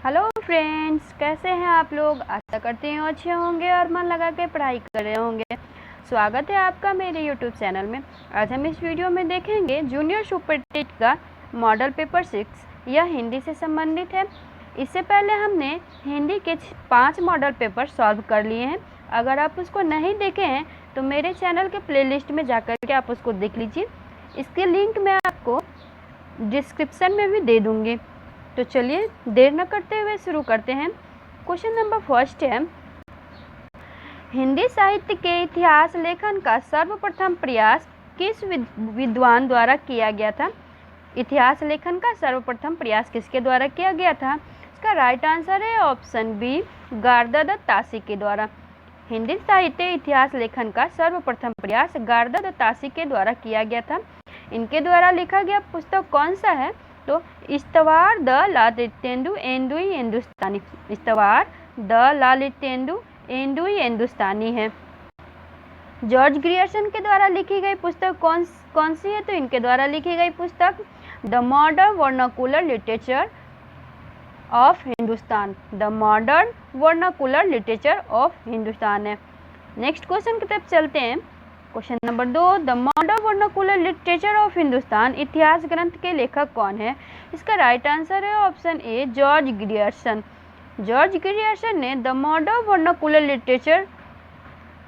Hello friends, कैसे हैं आप लोग। आशा करती हूँ अच्छे होंगे और मन लगा के पढ़ाई कर रहे होंगे। स्वागत है आपका मेरे यूट्यूब चैनल में। आज हम इस वीडियो में देखेंगे जूनियर सुपर टेट का मॉडल पेपर 6। यह हिंदी से संबंधित है। इससे पहले हमने हिंदी के 5 मॉडल पेपर सॉल्व कर लिए हैं। अगर आप उसको नहीं देखे हैं तो मेरे चैनल के प्लेलिस्ट में जाकर के आप उसको देख लीजिए। इसके लिंक मैं आपको डिस्क्रिप्शन में भी दे दूँगी। तो चलिए देर न करते हुए शुरू करते हैं। क्वेश्चन नंबर फर्स्ट है, हिंदी साहित्य के इतिहास लेखन का सर्वप्रथम प्रयास किस विद्वान द्वारा किया गया था। इतिहास लेखन का सर्वप्रथम प्रयास किसके द्वारा किया गया था। इसका राइट आंसर है ऑप्शन बी, गार्दादत्त तासी के द्वारा। हिंदी साहित्य इतिहास लेखन का सर्वप्रथम प्रयास गार्दादत्त तासी के द्वारा किया गया था। इनके द्वारा लिखा गया पुस्तक कौन सा है, तो इस्तवार द लालित्येंदु एंदुई हिंदुस्तानी। इस्तवार द लालित्येंदु एंदुई हिंदुस्तानी है। जॉर्ज ग्रियर्सन के द्वारा लिखी गई पुस्तक कौन सी है, तो इनके द्वारा लिखी गई पुस्तक the modern vernacular literature of Hindustan. The modern vernacular literature of Hindustan है। नेक्स्ट क्वेश्चन की तरफ चलते हैं। Question number 2, the modern vernacular literature of Hindustan इतिहास ग्रंथ के लेखक कौन है। इसका राइट आंसर है option A, George Grierson. George Grierson ने the modern vernacular literature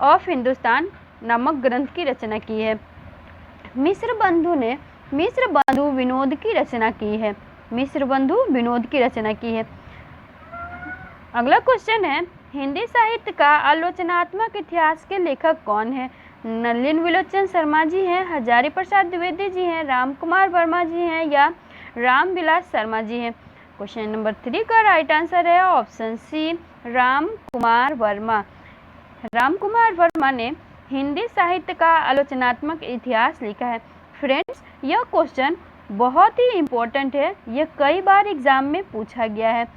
of Hindustan नामक ग्रंथ की रचना की है। मिश्र बंधु ने मिश्र बंधु विनोद की रचना की है। मिश्र बंधु विनोद की रचना की है। अगला क्वेश्चन है, हिंदी साहित्य का आलोचनात्मक इतिहास के लेखक कौन है। नलिन विलोचन शर्मा जी हैं, हजारी प्रसाद द्विवेदी जी हैं, राम कुमार वर्मा जी हैं या राम विलास शर्मा जी हैं। क्वेश्चन नंबर 3 का राइट आंसर है ऑप्शन सी, राम कुमार वर्मा। राम कुमार वर्मा ने हिंदी साहित्य का आलोचनात्मक इतिहास लिखा है। फ्रेंड्स, यह क्वेश्चन बहुत ही इम्पोर्टेंट है। यह कई बार एग्जाम में पूछा गया है,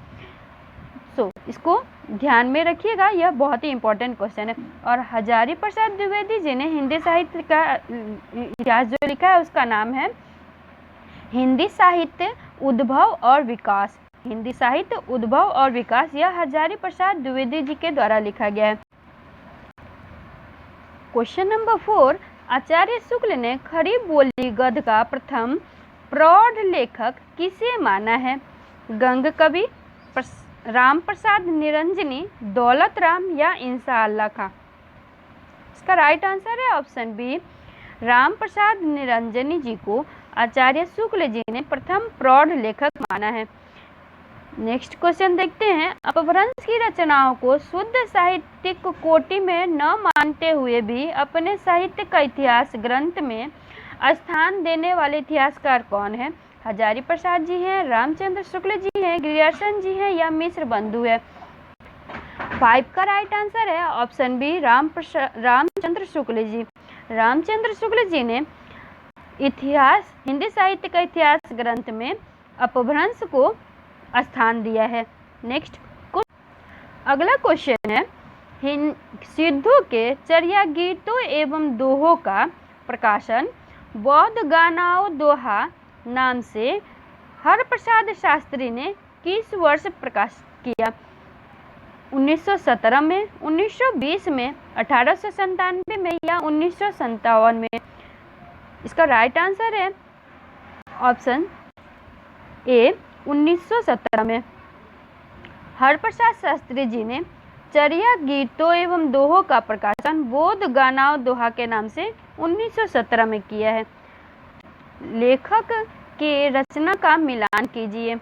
सो इसको ध्यान में रखिएगा। यह बहुत ही इम्पोर्टेंट क्वेश्चन है। और हजारी प्रसाद द्विवेदी जी ने हिंदी साहित्य का इतिहास जो लिखा है उसका नाम है हिंदी साहित्य उद्भव और विकास। हिंदी साहित्य उद्भव और विकास, यह हजारी प्रसाद द्विवेदी जी के द्वारा लिखा गया है। क्वेश्चन नंबर 4, आचार्य शुक्ल ने खड़ी बोली गद्य का प्रथम प्रौढ़ लेखक किसे माना है। गंग कवि, राम प्रसाद निरंजनी, दौलत राम या इंशाअल्लाह खां। इसका राइट आंसर है ऑप्शन बी, राम प्रसाद निरंजनी जी को आचार्य शुक्ल जी ने प्रथम प्रौढ़ लेखक माना है। नेक्स्ट क्वेश्चन देखते हैं। अपभ्रंश की रचनाओं को शुद्ध साहित्यिक कोटि में न मानते हुए भी अपने साहित्य का इतिहास ग्रंथ में स्थान देने वाले इतिहासकार कौन है। हजारी प्रसाद जी हैं, रामचंद्र शुक्ल जी हैं, ग्रियर्सन जी हैं या मिश्र बंधु है। 5 का राइट आंसर है ऑप्शन बी, रामचंद्र शुक्ल जी। रामचंद्र शुक्ल जी ने इतिहास हिंदी साहित्य का इतिहास ग्रंथ में अपभ्रंश को स्थान दिया है। नेक्स्ट अगला क्वेश्चन है, सिद्धों के चर्या गीतों एवं दोहों का प्रकाशन बौद्ध गानाओं दोहा नाम से हरप्रसाद शास्त्री ने किस वर्ष प्रकाशित किया। 1917 में, 1920 में, 1897 में या 1957 में। इसका राइट आंसर है ऑप्शन ए, 1917 में। हरप्रसाद शास्त्री जी ने चर्या गीतों एवं दोहों का प्रकाशन बौद्ध गानाओं दोहा के नाम से 1917 में किया है। लेखक के रचना का मिलान कीजिए।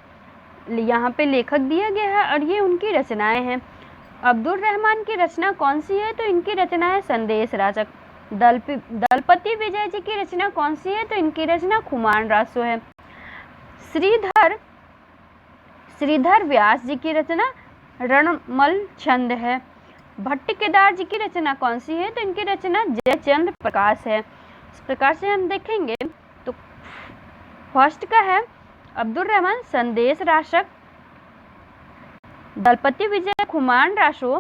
यहाँ पे लेखक दिया गया है और ये उनकी रचनाएं हैं। अब्दुल रहमान की रचना कौन सी है, तो इनकी रचना है संदेश राचक। दलपति विजय जी की रचना कौन सी है, तो इनकी रचना खुमान रासो है। श्रीधर व्यास जी की रचना रणमल छंद है। भट्ट केदार जी की रचना कौन सी है, तो इनकी रचना जयचंद्र प्रकाश है। इस प्रकार से हम देखेंगे तो फर्स्ट का है अब्दुल रहमान संदेश राशक, दलपति विजय खुमान रासो,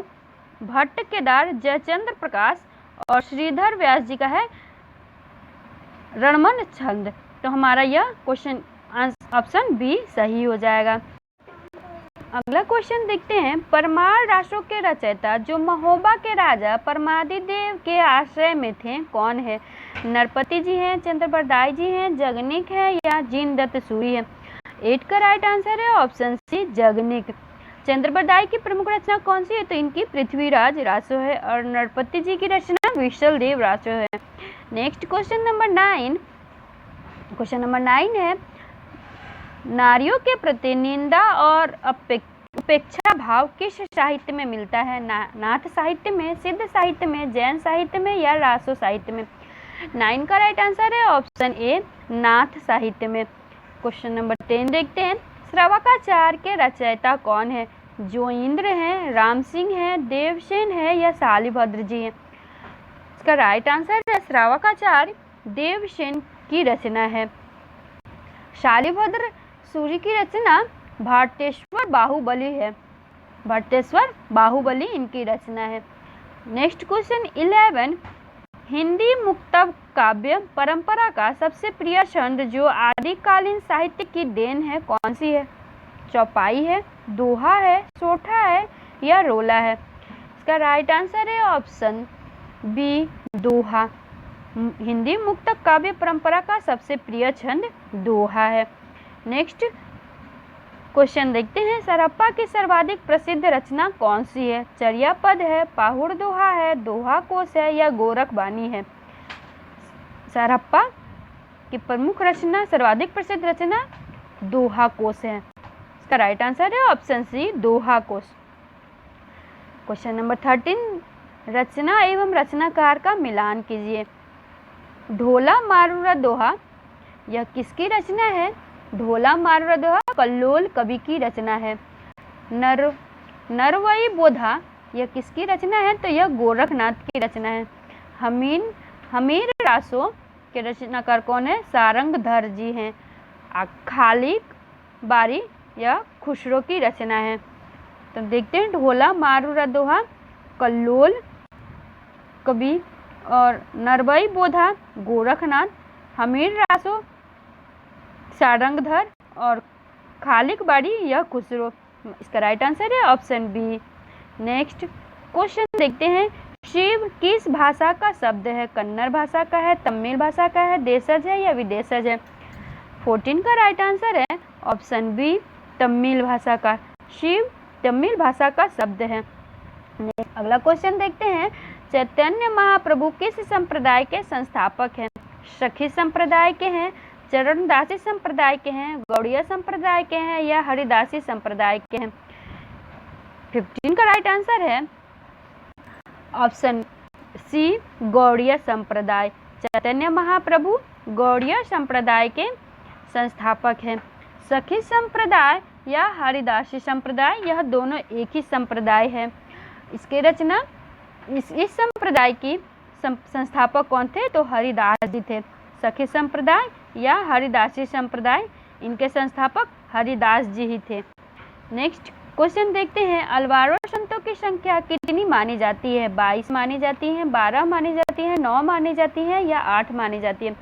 भट्ट केदार जयचंद्र प्रकाश और श्रीधर व्यास जी का है रणमल छंद। तो हमारा यह क्वेश्चन ऑप्शन बी सही हो जाएगा। अगला क्वेश्चन देखते हैं, परमार रासों के रचयिता जो महोबा के राजा परमादिदेव के आश्रय में थे कौन है? नरपति जी हैं, चंद्रबरदाई जी हैं, जगनिक है या जिनदत्त सूरी है? 8 का राइट आंसर है ऑप्शन सी जगनिक। चंद्रबरदाई की प्रमुख रचना कौन सी है? तो इनकी पृथ्वीराज रासो है और नरपति जी की रचना विशल देव रासो है। Next question number 9। Question number 9 है, नारियों के प्रति निंदा और उपेक्षा भाव किस साहित्य में मिलता है? नाथ साहित्य में, सिद्ध साहित्य में, जैन साहित्य में या रासो साहित्य में? 9 का राइट आंसर है ऑप्शन ए नाथ साहित्य में। क्वेश्चन नंबर 10 देखते हैं, श्रवकाचार्य के रचयिता कौन है? जोइंद्र हैं, राम सिंह है, देवसेन है या शालिभद्र जी हैं? इसका राइट आंसर है श्रवकाचार्य देवसेन की रचना है। शालिभद्र सूरी की रचना भट्टेश्वर बाहुबली है। भट्टेश्वर बाहुबली इनकी रचना है। नेक्स्ट क्वेश्चन 11, हिंदी मुक्तक काव्य परंपरा का सबसे प्रिय छंद जो आदिकालीन साहित्य की देन है कौन सी है? चौपाई है, दोहा है, सोठा है या रोला है? इसका राइट आंसर है ऑप्शन बी दोहा। हिंदी मुक्तक काव्य परंपरा का सबसे प्रिय छंद दोहा है। नेक्स्ट क्वेश्चन देखते हैं, सरहप्पा की सर्वाधिक प्रसिद्ध रचना कौन सी है? चर्यापद है, पाहुड़ दोहा है, दोहा कोश है या गोरख बानी है? सरहप्पा की प्रमुख रचना, सर्वाधिक प्रसिद्ध रचना दोहा कोश है। इसका राइट आंसर है ऑप्शन सी दोहा कोश। क्वेश्चन नंबर 13, रचना एवं रचनाकार का मिलान कीजिए। ढोला मारूरा दोहा यह किसकी रचना है? ढोला मारूरा दोहा कल्लोल कवि की रचना है। नरवई बोधा यह किसकी रचना है? तो यह गोरखनाथ की रचना है। हमीर रासो के रचनाकार कौन है? सारंगधर जी हैं। खालिक बारी यह खुसरो की रचना है। तो देखते हैं, ढोला मारूरा दोहा कल्लोल कवि और नरवई बोधा गोरखनाथ, हमीर रासो सारंगधर और खालिक बाड़ी यह खुसरो। इसका राइट आंसर है ऑप्शन बी। नेक्स्ट क्वेश्चन देखते हैं, शिव किस भाषा का शब्द है? कन्नड़ भाषा का है, तमिल भाषा का है, देशज है या विदेशज है? 14 का राइट आंसर है ऑप्शन बी तमिल भाषा का। शिव तमिल भाषा का शब्द है। अगला क्वेश्चन देखते हैं, चैतन्य महाप्रभु किस संप्रदाय के संस्थापक हैं? सखी संप्रदाय के हैं, चरणदासी संप्रदाय के हैं, गौड़िया संप्रदाय के हैं या हरिदासी संप्रदाय के हैं? 15 का राइट आंसर है ऑप्शन सी गौड़िया संप्रदाय। चैतन्य महाप्रभु गौड़िया संप्रदाय के संस्थापक हैं। सखी संप्रदाय या हरिदासी संप्रदाय यह दोनों एक ही संप्रदाय है। इसके रचना इस संप्रदाय की संस्थापक कौन थे? तो हरिदास जी थे। सखी संप्रदाय या हरिदासी संप्रदाय इनके संस्थापक हरिदास जी ही थे। नेक्स्ट क्वेश्चन देखते हैं, अलवारो संतों की संख्या कितनी मानी जाती है? 22 मानी जाती है, 12 मानी जाती है, 9 मानी जाती है या 8 मानी जाती है?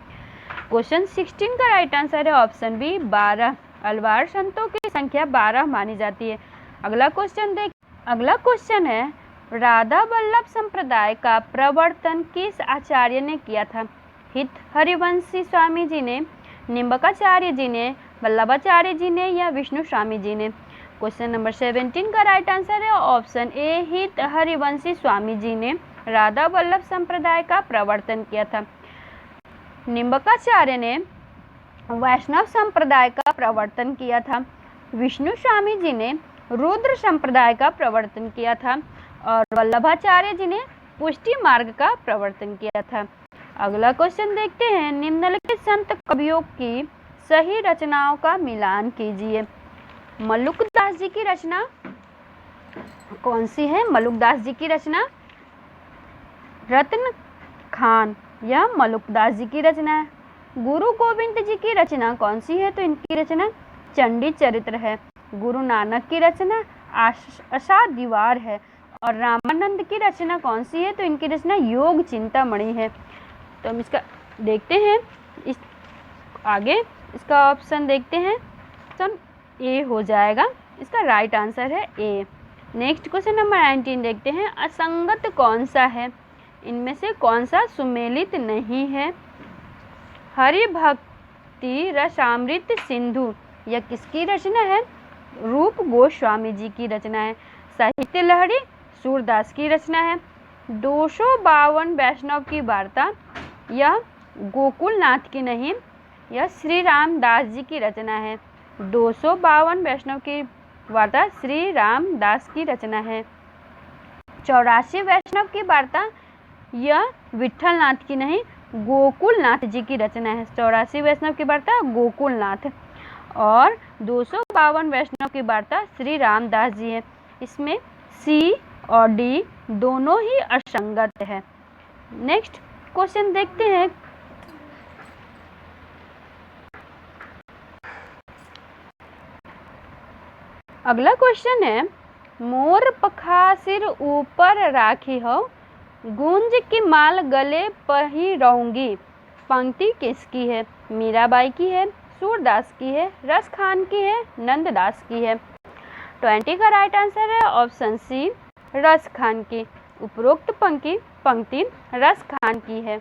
क्वेश्चन 16 का राइट आंसर है ऑप्शन बी 12। अलवार संतों की संख्या 12 मानी जाती है। अगला क्वेश्चन है, राधा वल्लभ संप्रदाय का प्रवर्तन किस आचार्य ने किया था? हित हरिवंशी स्वामी जी ने, निम्बकाचार्य जी ने, वल्लभाचार्य जी ने या विष्णु स्वामी जी ने? क्वेश्चन नंबर 17 का राइट आंसर है ऑप्शन ए हित हरिवंशी स्वामी जी ने राधा वल्लभ संप्रदाय का प्रवर्तन किया था। निम्बकाचार्य ने वैष्णव संप्रदाय का प्रवर्तन किया था। विष्णु स्वामी जी ने रुद्र संप्रदाय का प्रवर्तन किया था और वल्लभाचार्य जी ने पुष्टि मार्ग का प्रवर्तन किया था। अगला क्वेश्चन देखते हैं, निम्नलिखित संत कवियों की सही रचनाओं का मिलान कीजिए। मलुकदास जी की रचना कौन सी है? मलुकदास जी की रचना रत्न खान या मलुकदास जी की रचना है। गुरु गोविंद जी की रचना कौन सी है? तो इनकी रचना चंडी चरित्र है। गुरु नानक की रचना आशा दीवार है और रामानंद की रचना कौन सी है? तो इनकी रचना योग चिंतामणि है। तो हम इसका देखते हैं, इसका ऑप्शन देखते हैं, ऑप्शन ए हो जाएगा। इसका राइट आंसर है ए। नेक्स्ट क्वेश्चन नंबर 19 देखते हैं। असंगत कौन सा है? इनमें से कौन सा सुमेलित नहीं है? हरि भक्ति रसामृत सिंधु, यह किसकी रचना है? रूप गोस्वामी जी की रचना है। साहित्य लहरी सूरदास की रचना है। 252 वैष्णव की वार्ता, यह गोकुलनाथ की नहीं, यह श्री रामदास जी की रचना है। 252 वैष्णव की वार्ता श्री रामदास की रचना है। 84 वैष्णव की वार्ता, यह विठलनाथ की नहीं, गोकुलनाथ जी की रचना है। 84 वैष्णव की वार्ता गोकुलनाथ, और 252 वैष्णव की वार्ता श्री रामदास जी है। इसमें सी और डी दोनों ही असंगत है। नेक्स्ट क्वेश्चन देखते हैं। अगला क्वेश्चन है, मोर पखा सिर ऊपर राखी हो, गूंज की माल गले पहिरऊंगी, पंक्ति किसकी है? मीराबाई की है, सूरदास की है, रस खान की है, नंददास की है। 20 का राइट आंसर है ऑप्शन सी, रस खान की। उपरोक्त पंक्ति रस खान की है।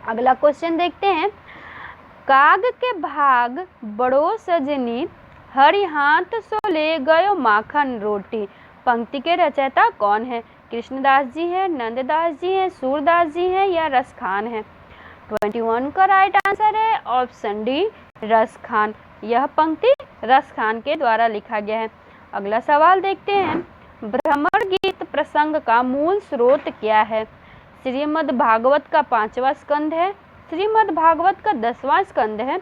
अगला क्वेश्चन देखते हैं। काग के भाग बड़ो सजनी, हरि हाथ सो ले गयो माखन रोटी, पंक्ति के रचयिता कौन है? कृष्णदास जी है, नंददास जी हैं, सूरदास जी हैं या रस खान है? 21 का राइट आंसर है ऑप्शन डी, रस खान। यह पंक्ति रस खान के द्वारा लिखा गया है। अगला सवाल देखते हैं। भ्रमर गीत प्रसंग का मूल स्रोत क्या है? श्रीमद् भागवत का 5वां स्कंद है, श्रीमद् भागवत का 10वां स्कंद है,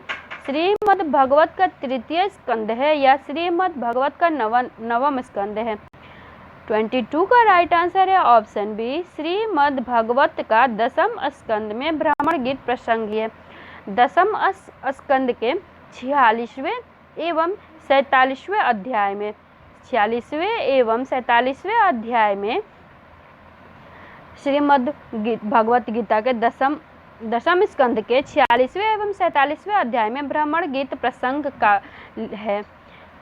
श्रीमद् भागवत का 3य स्कंद है या श्रीमद् भागवत का 9वां स्कंद है? 22 का राइट आंसर है ऑप्शन बी, श्रीमद् भागवत का 10म स्कंद में भ्रमर गीत प्रसंग है। 10म स्कंद के 46वें एवं 47वें अध्याय में 46वें एवं 47वें अध्याय में श्रीमद् भगवत गीता के दशम स्कंद के 46वें एवं 47वें अध्याय में भ्रमर गीत प्रसंग का है।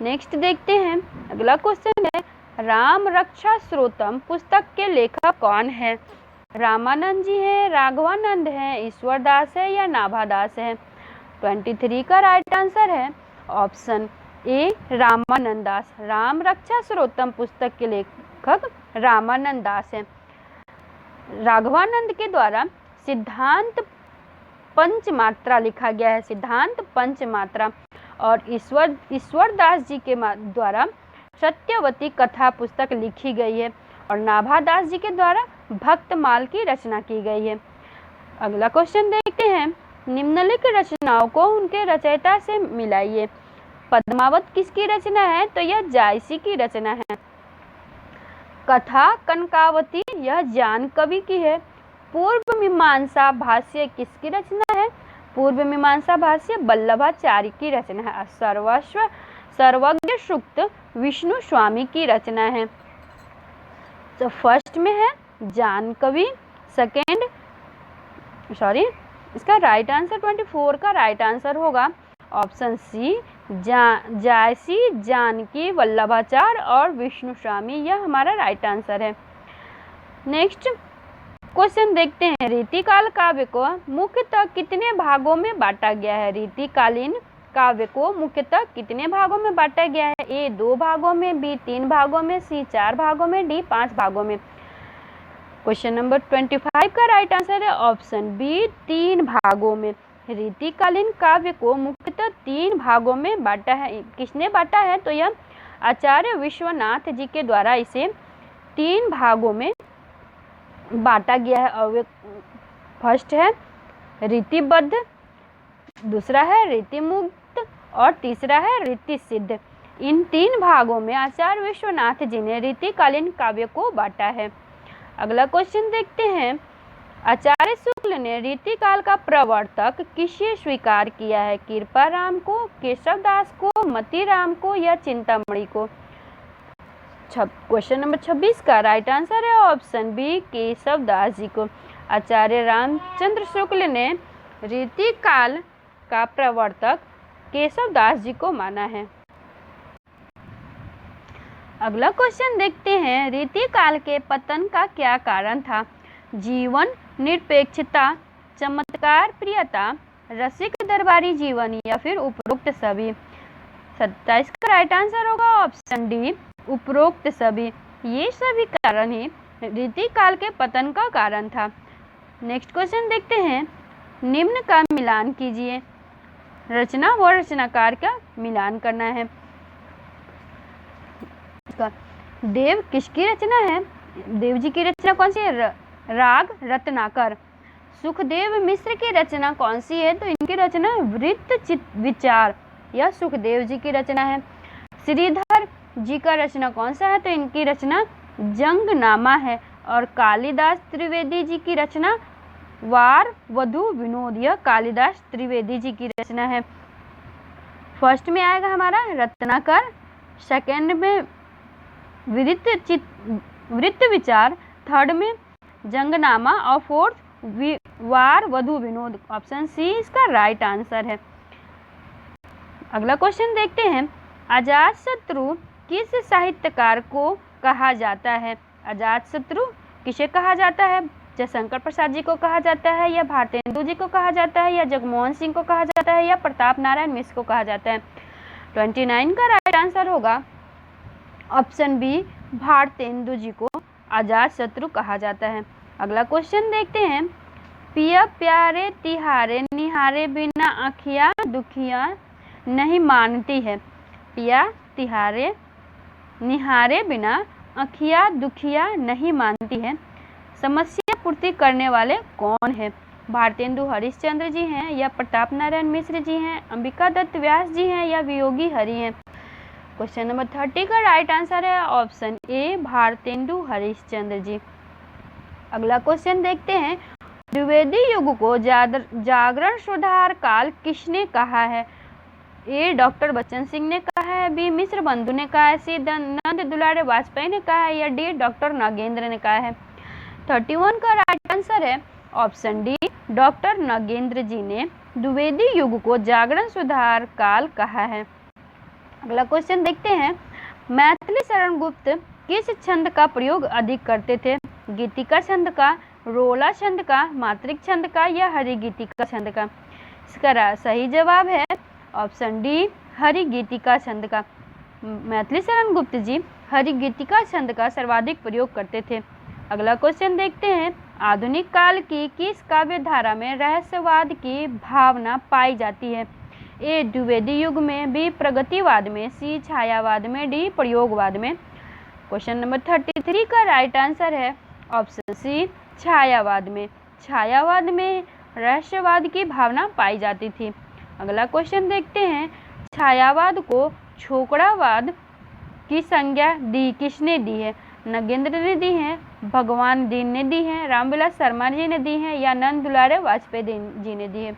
नेक्स्ट देखते हैं। अगला क्वेश्चन है, राम रक्षा स्रोतम पुस्तक के लेखक कौन है? रामानंद जी है, राघवानंद है, ईश्वरदास है या नाभादास है? 23 का राइट आंसर है ऑप्शन ए, रामानंद दास। राम रक्षा स्रोतम पुस्तक के लेखक रामानंद दास है। राघवानंद के द्वारा सिद्धांत पंचमात्रा लिखा गया है, सिद्धांत पंचमात्रा, और ईश्वरदास जी के द्वारा सत्यवती कथा पुस्तक लिखी गई है, और नाभादास जी के द्वारा भक्तमाल की रचना की गई है। अगला क्वेश्चन देखते हैं। निम्नलिखित रचनाओं को उनके रचयिता से मिलाइए। पद्मावत किसकी रचना है? तो यह जायसी की रचना है। कथा कनकावती यह जान कवि की है। पूर्व मीमांसा भाष्य किसकी रचना है? पूर्व मीमांसा भाष्य वल्लभाचार्य की रचना है। सर्वज्ञ सूक्त विष्णु स्वामी की रचना है। तो फर्स्ट में है जान कवि, इसका राइट आंसर 24 का राइट आंसर होगा ऑप्शन सी, जायसी, जानकी, वल्लभाचार्य और विष्णु स्वामी, यह हमारा राइट आंसर है। नेक्स्ट क्वेश्चन देखते हैं। रीतिकाल काव्य को मुख्यतः कितने भागों में बांटा गया है? रीतिकालीन काव्य को मुख्यतः कितने भागों में बांटा गया है? ए 2 भागों में, बी 3 भागों में, सी 4 भागों में, डी 5 भागों में। क्वेश्चन नंबर 25 का राइट आंसर है ऑप्शन बी, 3 भागों में। रीतिकालीन काव्य को मुख्यतः 3 भागों में बांटा है। किसने बांटा है? तो यह आचार्य विश्वनाथ जी के द्वारा इसे 3 भागों में बांटा गया है। और फर्स्ट है रीतिबद्ध, दूसरा है रीतिमुक्त और तीसरा है रीति सिद्ध। इन 3 भागों में आचार्य विश्वनाथ जी ने रीतिकालीन काव्य को बांटा है। अगला क्वेश्चन देखते हैं। आचार्य शुक्ल ने रीतिकाल का प्रवर्तक किसे स्वीकार किया है? कृपाराम को, केशवदास को, मतीराम को या चिंतामणि को? क्वेश्चन नंबर 26 का राइट आंसर है ऑप्शन बी, केशवदास जी को। आचार्य रामचंद्र शुक्ल ने रीतिकाल का प्रवर्तक केशवदास जी को माना है। अगला क्वेश्चन देखते हैं, रीतिकाल के पतन का क्या कारण था? जीवन निरपेक्षता, चमत्कार प्रियता, रसिक दरबारी जीवन या फिर उपरोक्त सभी। 27 का राइट आंसर होगा ऑप्शन डी, उपरोक्त सभी। ये सभी कारण ही रीतिकाल के पतन का कारण था। नेक्स्ट क्वेश्चन देखते हैं, निम्न का मिलान कीजिए। रचना व रचनाकार का मिलान करना है। देव किसकी रचना है? देव जी की रचना कौन सी है? राग रत्नाकर। सुखदेव मिश्र की रचना कौन सी है? तो इनकी रचना वृत्त विचार, यह सुखदेव जी की रचना है। श्रीधर जी का रचना कौन सा है? तो इनकी रचना जंगनामा है। और कालिदास त्रिवेदी जी की रचना वार वधु विनोद, यह कालिदास त्रिवेदी जी की रचना है। फर्स्ट में आएगा हमारा रत्नाकर, सेकंड में वृत्त विचार, थर्ड में जंगनामा और फोर्थ वार वधु विनोद। ऑप्शन सी इसका राइट आंसर है। अगला क्वेश्चन देखते हैं, अजातशत्रु किस साहित्यकार को कहा जाता है? अजातशत्रु किसे कहा जाता है? जयशंकर प्रसाद जी को कहा जाता है, या भारतेंदु जी को कहा जाता है, या जगमोहन सिंह को कहा जाता है, या प्रताप नारायण मिश्र को कहा जाता है? 29 का राइट आंसर होगा ऑप्शन बी, भारतेंदु जी को अजातशत्रु कहा जाता है। अगला क्वेश्चन देखते हैं, पिया प्यारे तिहारे निहारे बिना आँखियाँ दुखियाँ नहीं मानती है। पिया तिहारे निहारे बिना आँखियाँ दुखियाँ नहीं मानती है, समस्या पूर्ति करने वाले कौन है? भारतेंदु हरिश्चंद्र जी हैं, या प्रताप नारायण मिश्र जी हैं, अंबिका दत्त व्यास जी हैं, या वियोगी हरि हैं? क्वेश्चन नंबर 30 का राइट आंसर है ऑप्शन ए, भारतेंदु हरिश्चंद्र जी। अगला क्वेश्चन देखते हैं, द्विवेदी युग को जागरण सुधार काल किसने कहा है? ए डॉक्टर बच्चन सिंह ने कहा है, बी मिश्र बंधु ने कहा है, सी नंद दुलारे वाजपेयी ने कहा है, या डी डॉक्टर नागेंद्र ने कहा है? 31 का राइट आंसर है ऑप्शन डी, डॉक्टर नागेंद्र जी ने द्विवेदी युग को जागरण सुधार काल कहा है। अगला क्वेश्चन देखते हैं, मैथिली शरण गुप्त किस छंद का प्रयोग अधिक करते थे? गीतिका छंद का, रोला छंद का, मात्रिक छंद का, या हरिगीतिका छंद का? इसका सही जवाब है ऑप्शन डी, हरिगीतिका छंद का। मैथिली शरण गुप्त जी हरिगीतिका छंद का सर्वाधिक प्रयोग करते थे। अगला क्वेश्चन देखते हैं, आधुनिक काल की किस काव्य धारा में रहस्यवाद की भावना पाई जाती है? ए द्विवेदी युग में, बी प्रगतिवाद में, सी छायावाद में, डी प्रयोगवाद में? क्वेश्चन नंबर 33 का राइट आंसर है ऑप्शन सी, छायावाद में। छायावाद में रहस्यवाद की भावना पाई जाती थी। अगला क्वेश्चन देखते हैं, छायावाद को छोकड़ावाद की संज्ञा दी किसने दी है? नगेंद्र ने दी है, भगवान दीन ने दी है, रामविलास शर्मा जी ने दी है, या नंद दुलारे वाजपेयी जी ने दी है?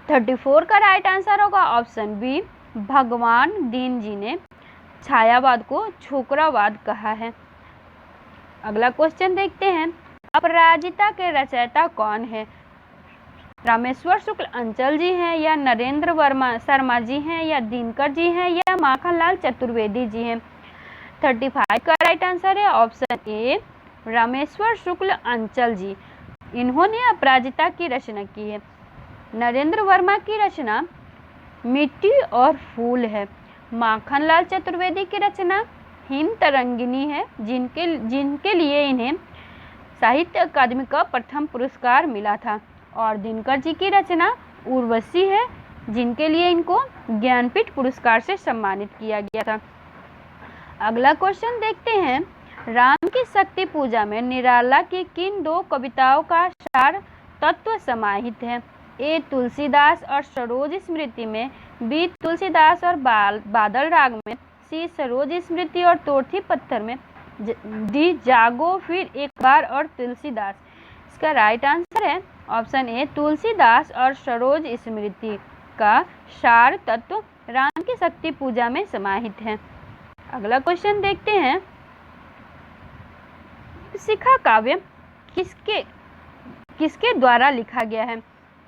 34 का राइट आंसर होगा ऑप्शन बी, भगवान दीन जी ने छायावाद को छोकरावाद कहा है। अगला क्वेश्चन देखते हैं, अपराजिता के रचयिता कौन है? रामेश्वर शुक्ल अंचल जी हैं, या नरेंद्र वर्मा शर्मा जी हैं, या दिनकर जी हैं, या माखनलाल चतुर्वेदी जी हैं? 35 का राइट आंसर है ऑप्शन ए, रामेश्वर शुक्ल अंचल जी। इन्होंने अपराजिता की रचना की है। नरेंद्र वर्मा की रचना मिट्टी और फूल है। माखनलाल चतुर्वेदी की रचना हिंद तरंगिनी है, जिनके लिए इन्हें साहित्य अकादमी का प्रथम पुरस्कार मिला था। और दिनकर जी की रचना उर्वशी है, जिनके लिए इनको ज्ञानपीठ पुरस्कार से सम्मानित किया गया था। अगला क्वेश्चन देखते हैं, राम की शक्ति पूजा में निराला की किन दो कविताओं का सार तत्व समाहित है? ए तुलसीदास और सरोज स्मृति में, बी तुलसीदास और बादल राग में, सी सरोज स्मृति और तोरथी पत्थर में, डी जागो फिर एक बार और तुलसीदास? इसका राइट आंसर है ऑप्शन ए, तुलसीदास और सरोज स्मृति का सार तत्व राम की शक्ति पूजा में समाहित है। अगला क्वेश्चन देखते हैं, शिखा काव्य किसके द्वारा लिखा गया है?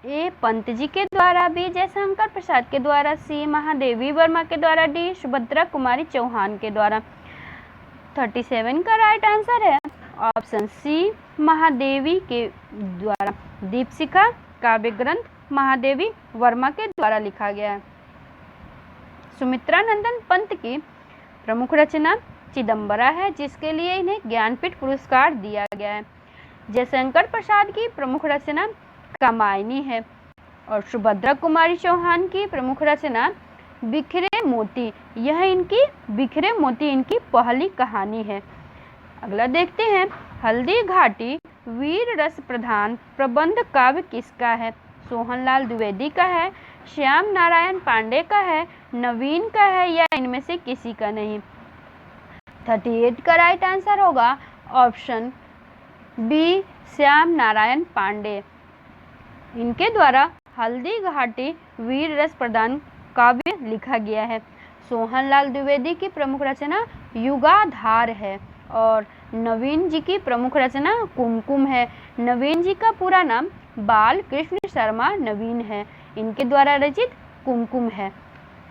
ए पंत जी के द्वारा, बी जयशंकर प्रसाद के द्वारा, सी महादेवी वर्मा के द्वारा, डी सुभद्रा कुमारी चौहान के द्वारा? 37 का राइट आंसर है ऑप्शन सी, महादेवी के द्वारा। दीपशिखा काव्य ग्रंथ महादेवी वर्मा के द्वारा लिखा गया है। सुमित्रा नंदन पंत की प्रमुख रचना चिदंबरा है, जिसके लिए इन्हें ज्ञानपीठ पुरस्कार दिया गया है। जयशंकर प्रसाद की प्रमुख रचना कामायनी है और सुभद्रा कुमारी चौहान की प्रमुख रचना बिखरे मोती, यह इनकी पहली कहानी है। अगला देखते हैं, हल्दी घाटी वीर रस प्रधान प्रबंध काव्य किसका है? सोहनलाल द्विवेदी का है, श्याम नारायण पांडे का है, नवीन का है या इनमें से किसी का नहीं? 38 का राइट आंसर होगा ऑप्शन बी, श्याम नारायण पांडे। इनके द्वारा हल्दी घाटी वीर रस प्रधान काव्य लिखा गया है। सोहनलाल द्विवेदी की प्रमुख रचना युगाधार है और नवीन जी की प्रमुख रचना कुमकुम है। नवीन जी का पूरा नाम बाल कृष्ण शर्मा नवीन है, इनके द्वारा रचित कुमकुम है।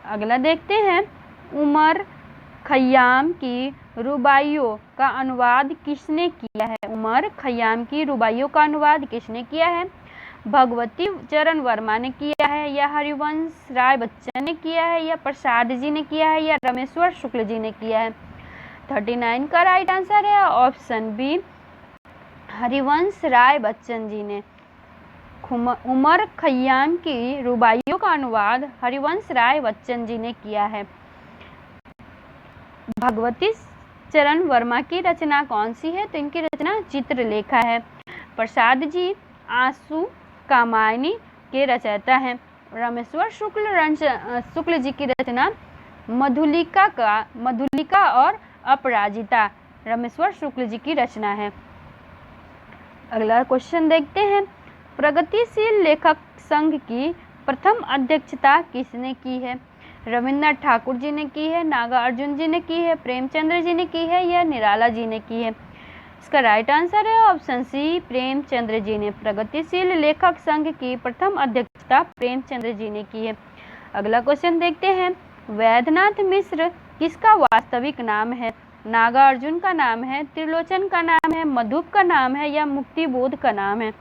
अगला देखते हैं, उमर खयाम की रुबाइयों का अनुवाद किसने किया है? उमर खयाम की रुबाइयों का अनुवाद किसने किया है? भगवती चरण वर्मा ने किया है या हरिवंश राय बच्चन ने किया है या प्रसाद जी ने किया है या रामेश्वर शुक्ल जी ने किया है? 39 का राइट आंसर है ऑप्शन बी, हरिवंश राय बच्चन जी ने। उमर खयाम की रुबाइयों का अनुवाद हरिवंश राय बच्चन जी ने किया है। भगवती चरण वर्मा की रचना कौन सी है? तो इनकी रचना चित्रलेखा है। प्रसाद जी आंसू कामायनी के रचयिता हैं। रामेश्वर शुक्ल जी की रचना मधुलिका और अपराजिता रामेश्वर शुक्ल जी की रचना है। अगला क्वेश्चन देखते हैं, प्रगतिशील लेखक संघ की प्रथम अध्यक्षता किसने की है? रविन्द्रनाथ ठाकुर जी ने की है, नागार्जुन जी ने की है, प्रेमचंद्र जी ने की है या निराला जी ने की है? इसका राइट आंसर है ऑप्शन सी, प्रेमचंद्र जी ने। प्रगतिशील लेखक संघ की प्रथम अध्यक्षता प्रेमचंद्र जी ने की है। अगला क्वेश्चन देखते हैं, वैद्यनाथ मिश्र किसका वास्तविक नाम है? नागार्जुन का नाम है, त्रिलोचन का नाम है, मधुप का नाम है या मुक्तिबोध का नाम है?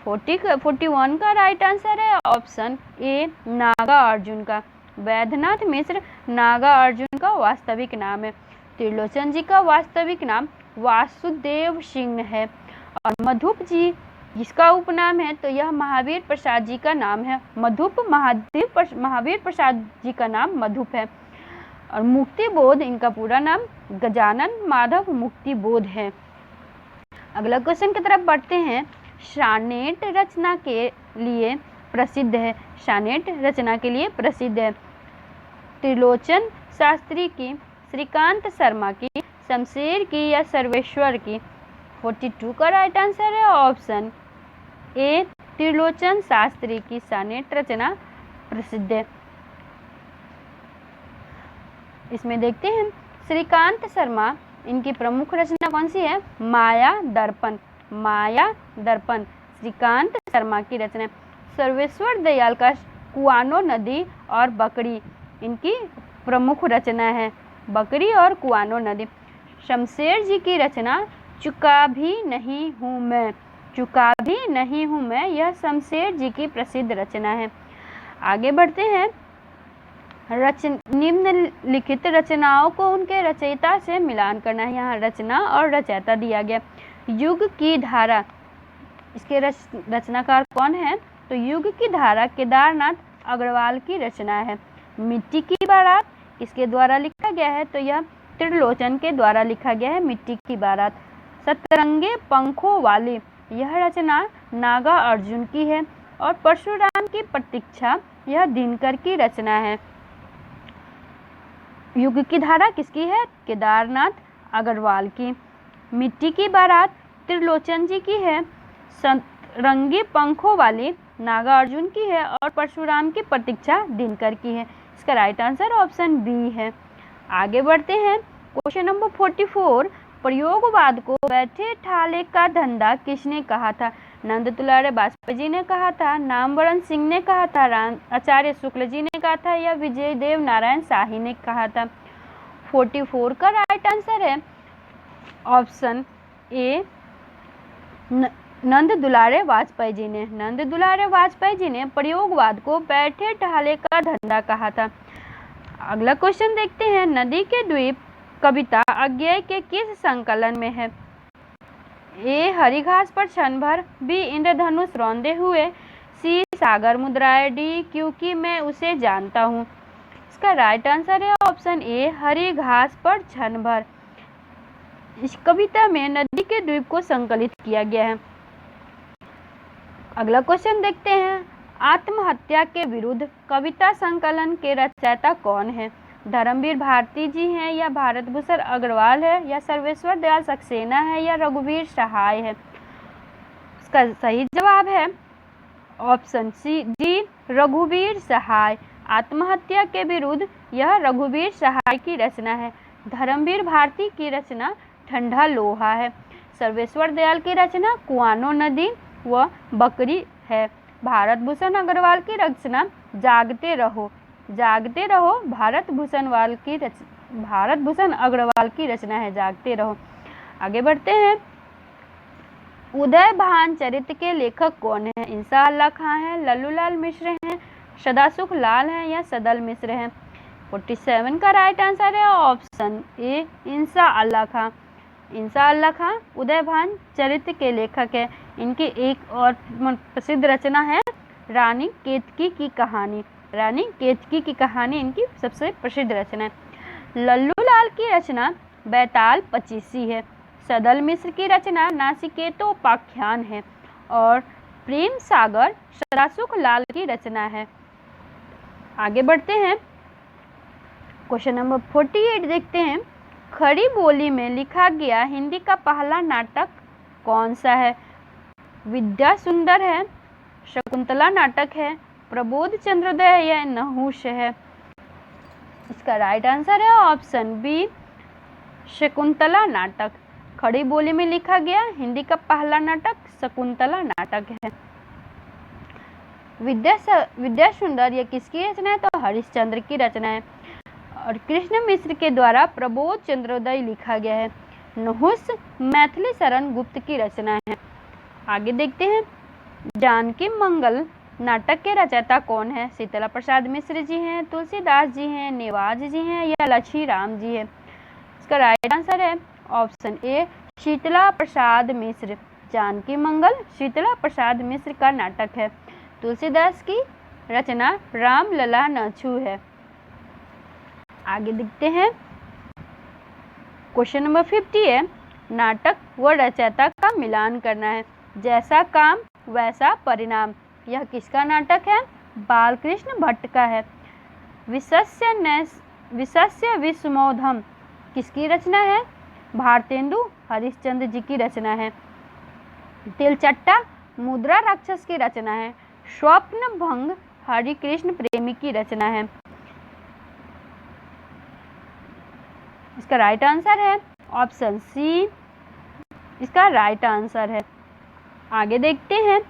41 का राइट आंसर है ऑप्शन ए, नागार्जुन का। वैद्यनाथ मिश्र नागार्जुन का वास्तविक नाम है। त्रिलोचन जी का वास्तविक नाम वासुदेव सिंह है और मधुप जी जिसका उपनाम है तो यह महावीर प्रसाद जी का नाम है। महावीर प्रसाद जी का नाम मधुप है और मुक्तिबोध इनका पूरा नाम गजानन माधव मुक्तिबोध है। अगला क्वेश्चन की तरफ बढ़ते हैं, शानेट रचना के लिए प्रसिद्ध है। शानेट रचना के लिए प्रसिद्ध है। त्रिलोचन शास्त्री की, श्रीकांत शर्मा की, शमशेर की या सर्वेश्वर की? 42 का राइट आंसर है ऑप्शन ए, त्रिलोचन शास्त्री की शानेट रचना प्रसिद्ध है। इसमें देखते हैं, श्रीकांत शर्मा इनकी प्रमुख रचना कौन सी है? माया दर्पण। माया दर्पण श्रीकांत शर्मा की रचना। सर्वेश्वर दयाल का कुआनो नदी और बकरी इनकी प्रमुख रचना है। बकरी और कुआनो नदी। शमशेर जी की रचना चुका भी नहीं हूँ मैं। चुका भी नहीं हूँ मैं, यह शमशेर जी की प्रसिद्ध रचना है। आगे बढ़ते हैं, निम्नलिखित रचनाओं को उनके रचयिता से मिलान करना है। यहाँ रचना और रचयिता दिया गया। युग की धारा, इसके रचनाकार कौन है? तो युग की धारा केदारनाथ अग्रवाल की रचना है। मिट्टी की बारात किसके द्वारा लिखा गया है? तो यह त्रिलोचन के द्वारा लिखा गया है, मिट्टी की बारात। सतरंगे पंखों वाली, यह रचना नागार्जुन की है और परशुराम की प्रतीक्षा, यह दिनकर की रचना है। युग की धारा किसकी है? केदारनाथ अग्रवाल की। मिट्टी की बारात त्रिलोचन जी की है। सतरंगी पंखों वाली नागार्जुन की है और परशुराम की प्रतीक्षा दिनकर की है। इसका राइट आंसर ऑप्शन बी है। आगे बढ़ते हैं, क्वेश्चन नंबर 44, प्रयोगवाद को बैठे ठाले का धंधा किसने कहा था? नंद दुलारे वाजपेयी जी ने कहा था, नामवरण सिंह ने कहा था, आचार्य शुक्ल जी ने कहा था या विजय देव नारायण शाही ने कहा था? 44 का राइट आंसर है ऑप्शन ए नंद दुलारे वाजपेयी जी ने। नंद दुलारे वाजपेयी जी ने प्रयोगवाद को बैठे टहले का धंधा कहा था। अगला क्वेश्चन देखते हैं, नदी के द्वीप कविता अज्ञेय के किस संकलन में है? ए हरी घास पर क्षण भर, बी इंद्रधनुष रौंदे हुए, सी सागर मुद्राएं, डी क्योंकि मैं उसे जानता हूँ। इसका राइट आंसर है ऑप्शन ए हरी घास पर क्षण भर। इस कविता में नदी के द्वीप को संकलित किया गया है। अगला क्वेश्चन देखते हैं, आत्महत्या के विरुद्ध कविता संकलन के रचयिता कौन है? धर्मवीर भारती जी हैं, या भारत भूषण अग्रवाल है, या सर्वेश्वर दयाल सक्सेना है, या रघुवीर सहाय है। इसका सही जवाब है ऑप्शन सी डी रघुवीर सहाय। आत्महत्या के विरुद्ध यह रघुवीर सहाय की रचना है। धर्मवीर भारती की रचना ठंडा लोहा है। सर्वेश्वर दयाल की रचना कुआनो नदी व बकरी है। भारत भूषण अग्रवाल की रचना जागते रहो। जागते रहो भारत भूषण अग्रवाल की रचना है, जागते रहो। आगे बढ़ते हैं, उदय भान चरित्र के लेखक कौन है? इंसा अल्लाह खां है, लल्लूलाल मिश्र हैं, सदासुख लाल हैं, या सदल मिश्र हैं। 47 का राइट आंसर है ऑप्शन ए इंसा अल्लाह खां। इंसा अल्लाह खां उदय भान चरित्र के लेखक है। इनकी एक और प्रसिद्ध रचना है रानी केतकी की कहानी। रानी केतकी की कहानी इनकी सबसे प्रसिद्ध रचना है। लल्लूलाल की रचना बैताल पचीसी है। सदल मिश्र की रचना नासिकेतोपाख्यान है। और प्रेम सागर सदासुख लाल की रचना है। आगे बढ़ते हैं, क्वेश्चन नंबर 48 देखते हैं, खड़ी बोली में लिखा गया हिंदी का पहला नाटक कौन सा है? विद्या सुंदर है, शकुंतला नाटक है, प्रबोध चंद्रोदय है, या नहुष है। इसका राइट आंसर है ऑप्शन बी शकुंतला नाटक। खड़ी बोली में लिखा गया हिंदी का पहला नाटक शकुंतला नाटक है। विद्या सुंदर ये किसकी रचना है? तो हरिश्चंद्र की रचना है। और कृष्ण मिश्र के द्वारा प्रबोध चंद्रोदय लिखा गया है। नहुष मैथिली शरण गुप्त की रचना है। आगे देखते हैं, जानकी मंगल नाटक के रचयिता कौन है? शीतला प्रसाद मिश्र जी हैं, तुलसीदास जी हैं, नेवाज जी हैं, या लक्ष्मी राम जी है। इसका राइट आंसर है ऑप्शन ए शीतला प्रसाद मिश्र। जानकी मंगल शीतला प्रसाद मिश्र का नाटक है। तुलसीदास की रचना राम लला नछू है। आगे देखते हैं, क्वेश्चन नंबर 50 है, नाटक व रचयिता का मिलान करना है। जैसा काम वैसा परिणाम, यह किसका नाटक है? बालकृष्ण भट्ट का है। विशस्य विस्मोधम किसकी रचना है? भारतेंदु हरिश्चंद्र जी की रचना है। तिलचट्टा मुद्रा राक्षस की रचना है। स्वप्न भंग हरिकृष्ण प्रेमी की रचना है। इसका राइट आंसर है ऑप्शन सी, इसका राइट आंसर है। आगे देखते हैं,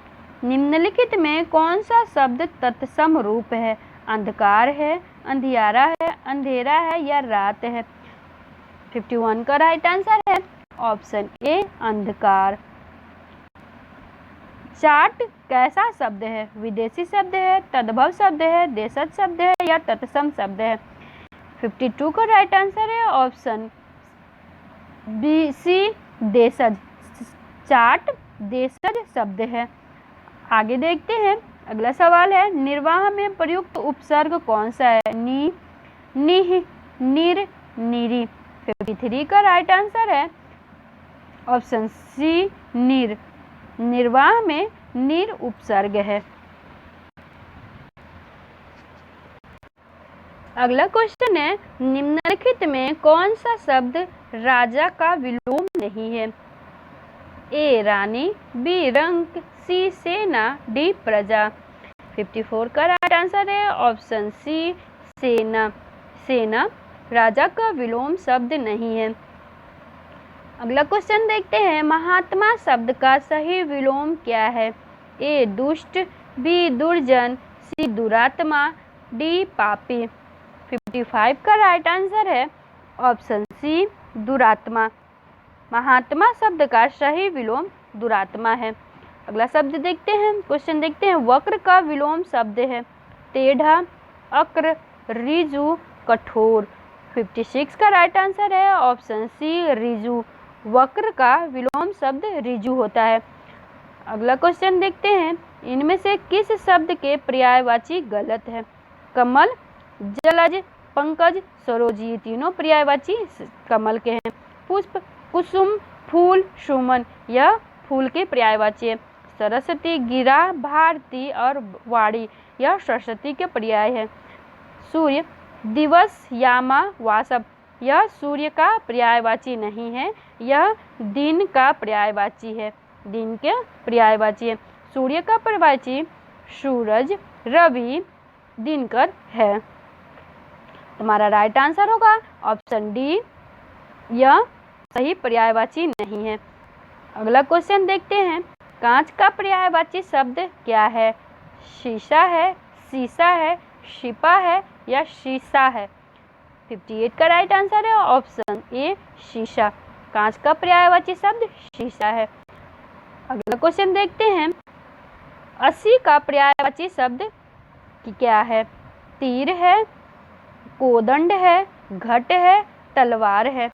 निम्नलिखित में कौन सा शब्द तत्सम रूप है? अंधकार है, अंधियारा है, अंधेरा है, या रात है। 51 का राइट आंसर है ऑप्शन ए अंधकार। चाट कैसा शब्द है? विदेशी शब्द है, तद्भव शब्द है, देशज शब्द है, या तत्सम शब्द है। 52 का राइट आंसर है ऑप्शन बी सी देशज। चाट देशज शब्द है। आगे देखते हैं, अगला सवाल है, निर्वाह में प्रयुक्त उपसर्ग कौन सा है? नी, निह, निर, निरी। 53 का राइट आंसर है ऑप्शन सी निर। निर्वाह में निर उपसर्ग है। अगला क्वेश्चन है, निम्नलिखित में कौन सा शब्द राजा का विलोम नहीं है? ए रानी, बी रंक, सी सेना, डी प्रजा। 54 का राइट आंसर है ऑप्शन सी सेना। सेना राजा का विलोम शब्द नहीं है। अगला क्वेश्चन देखते हैं, महात्मा शब्द का सही विलोम क्या है? ए दुष्ट, बी दुर्जन, सी दुरात्मा, डी पापी। 55 का राइट आंसर है ऑप्शन सी दुरात्मा। महात्मा शब्द का सही विलोम दुरात्मा है। अगला शब्द देखते हैं, क्वेश्चन देखते हैं। वक्र का विलोम शब्द है टेढ़ा, अक्र, ऋजु, कठोर। 56 का राइट आंसर है ऑप्शन सी ऋजु। वक्र का विलोम शब्द ऋजु होता है। अगला क्वेश्चन देखते हैं, इनमें से किस शब्द के पर्यायवाची गलत है? कमल, जलज, पंकज, सरोजी, तीनों पर्यायवाची कमल के हैं। पुष्प, कुसुम, फूल, सुमन, यह फूल के पर्यायवाची है। सरस्वती, गिरा, भारती और वाणी, यह सरस्वती के पर्याय है। सूर्य, दिवस, यामा, वासव, यह सूर्य का पर्यायवाची नहीं है, यह दिन का पर्यायवाची है। दिन के पर्यायवाची है। सूर्य का पर्यायवाची सूरज, रवि, दिनकर है। तुम्हारा राइट आंसर होगा ऑप्शन डी, यह सही पर्यायवाची नहीं है। अगला क्वेश्चन देखते हैं, कांच का पर्यायवाची शब्द क्या है? शीशा है, शीशा है, शिपा है या शीशा है? 58 का राइट आंसर है ऑप्शन ए शीशा। कांच का पर्यायवाची शब्द शीशा है। अगला क्वेश्चन देखते हैं, 80 का पर्यायवाची शब्द क्या है? तीर है, कोदंड है, घट है, तलवार है।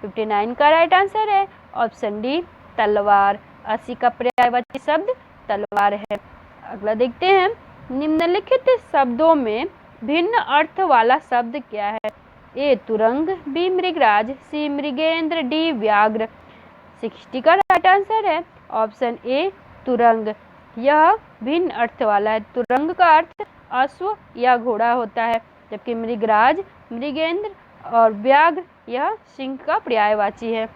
59 का राइट आंसर है ऑप्शन डी तलवार। 80 का पर्यायवाची शब्द तलवार है। अगला देखते हैं, निम्नलिखित शब्दों में भिन्न अर्थ वाला शब्द क्या है? ए तुरंग, बी मृगराज, सी मृगेंद्र, डी व्याघ्र। 60 का राइट आंसर है ऑप्शन ए तुरंग। यह भिन्न अर्थ वाला है। तुरंग का अर्थ अश्व या घोड़ा होता है, जबकि मृगराज, मृगेंद्र और व्याघ्र यह सिंह का पर्यायवाची है।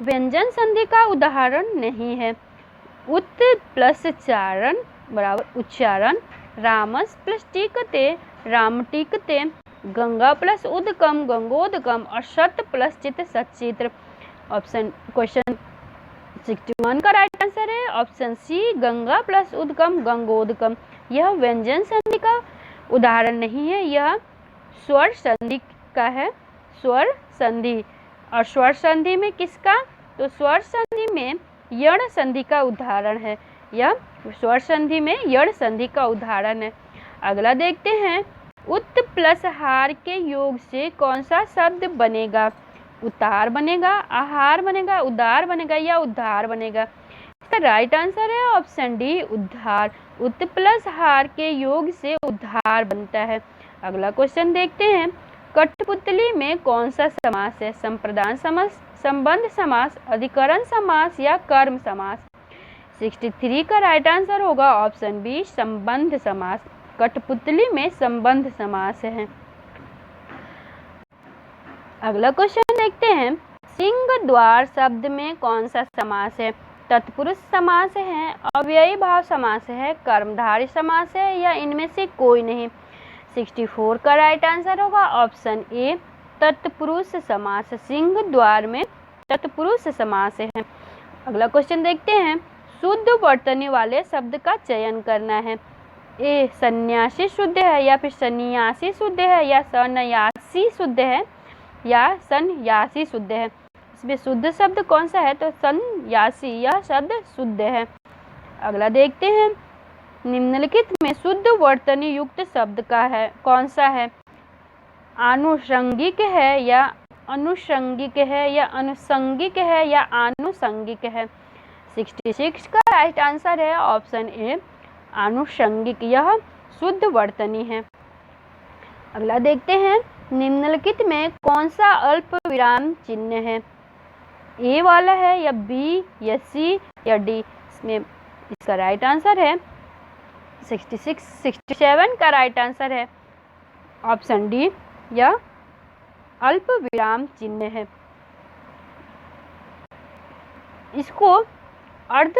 व्यंजन संधि का उदाहरण नहीं है। उत प्लस चारण बराबर उच्चारण, रामस प्लस टीकते रामटीकते, गंगा प्लस उदकम गंगोदकम और सत प्लस चित सच्चित्र। ऑप्शन क्वेश्चन 61 का राइट आंसर है ऑप्शन सी गंगा प्लस उदकम गंगोदकम। यह व्यंजन संधि का उदाहरण नहीं है, यह स्वर संधि का है। स्वर संधि। और स्वर संधि में किसका? तो स्वर संधि में यण संधि का उदाहरण है। यह स्वर संधि में यण संधि का उदाहरण है। अगला देखते हैं, उत प्लस हार के योग से कौन सा शब्द बनेगा? उतार बनेगा, आहार बनेगा, उदार बनेगा या उद्धार बनेगा? इसका राइट आंसर है ऑप्शन डी उद्धार। उत प्लस हार के योग से उद्धार बनता है। अगला क्वेश्चन देखते हैं, कठपुतली में कौन सा समास है? संप्रदान समास, संबंध समास, अधिकरण समास या कर्म समास? 63 का राइट आंसर होगा ऑप्शन बी संबंध समास। कठपुतली में संबंध समास है। अगला क्वेश्चन देखते हैं, सिंह द्वार शब्द में कौन सा समास है? तत्पुरुष समास है, अव्ययी भाव समास है, कर्मधारय समास है या इनमें से कोई नहीं? 64 का राइट आंसर होगा ऑप्शन ए तत्पुरुष समास। सिंह द्वार में तत्पुरुष समास है। अगला क्वेश्चन देखते हैं, शुद्ध वर्तनी वाले शब्द का चयन करना है। ए सन्यासी शुद्ध है या फिर सन्यासी शुद्ध है या सन्यासी शुद्ध है या सन्यासी शुद्ध है? इसमें शुद्ध शब्द कौन सा है? तो सन्यासी, यह शब्द शुद्ध है। अगला देखते हैं, निम्नलिखित में शुद्ध वर्तनी युक्त शब्द का है कौन सा है? आनुषंगिक है या अनुषंगिक है या अनुषंगिक है या आनुषंगिक है? 66 का राइट आंसर है ऑप्शन ए आनुषंगिक। यह शुद्ध वर्तनी है। अगला देखते हैं, निम्नलिखित में कौन सा अल्प विराम चिन्ह है? ए वाला है या बी या सी या डी? इसमें इसका राइट आंसर है 67 का राइट आंसर है ऑप्शन डी, यह अल्प विराम चिन्ह है। इसको अर्ध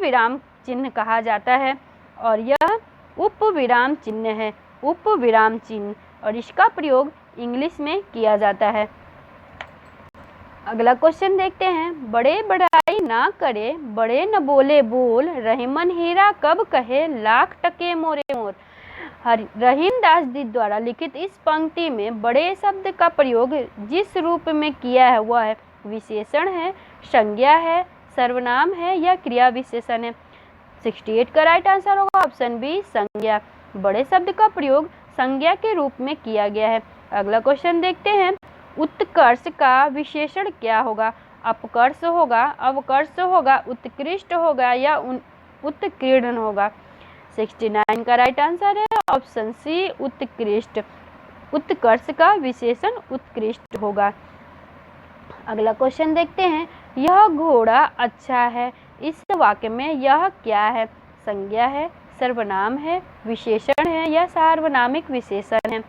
विराम चिन्ह कहा जाता है और यह उप विराम चिन्ह है। उप विराम चिन्ह, और इसका प्रयोग इंग्लिश में किया जाता है। अगला क्वेश्चन देखते हैं, बड़े बड़ाई ना करे, बड़े न बोले बोल, रहीमन हीरा कब कहे, लाख टके मोरे मोर। रहीम दास जी द्वारा लिखित इस पंक्ति में बड़े शब्द का प्रयोग जिस रूप में किया है वह है विशेषण है, संज्ञा है, सर्वनाम है या क्रिया विशेषण है। 68 का राइट आंसर होगा ऑप्शन बी, संज्ञा। बड़े शब्द का प्रयोग संज्ञा के रूप में किया गया है। अगला क्वेश्चन देखते हैं, उत्कर्ष का विशेषण क्या होगा? अपकर्ष होगा, अवकर्ष होगा, उत्कृष्ट होगा या उत्कीर्ण होगा। 69 का राइट आंसर है ऑप्शन सी, उत्कृष्ट। उत्कर्ष का विशेषण उत्कृष्ट होगा। अगला क्वेश्चन देखते हैं, यह घोड़ा अच्छा है, इस वाक्य में यह क्या है? संज्ञा है, सर्वनाम है, विशेषण है या सार्वनामिक विशेषण है।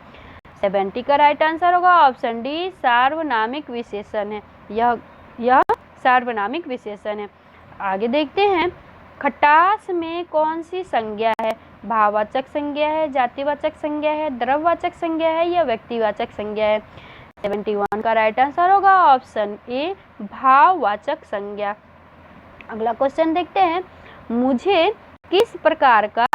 70 का राइट आंसर होगा ऑप्शन डी, सार्वनामिक विशेषण है। यह सार्वनामिक विशेषण है। आगे देखते हैं, खटास में कौन सी संज्ञा है? भाववाचक संज्ञा है, जातिवाचक संज्ञा है, द्रव्यवाचक संज्ञा है या व्यक्तिवाचक संज्ञा है। 71 का राइट आंसर होगा ऑप्शन ए, भाववाचक संज्ञा। अगला क्वेश्चन देखते हैं, मुझे किस प्रकार का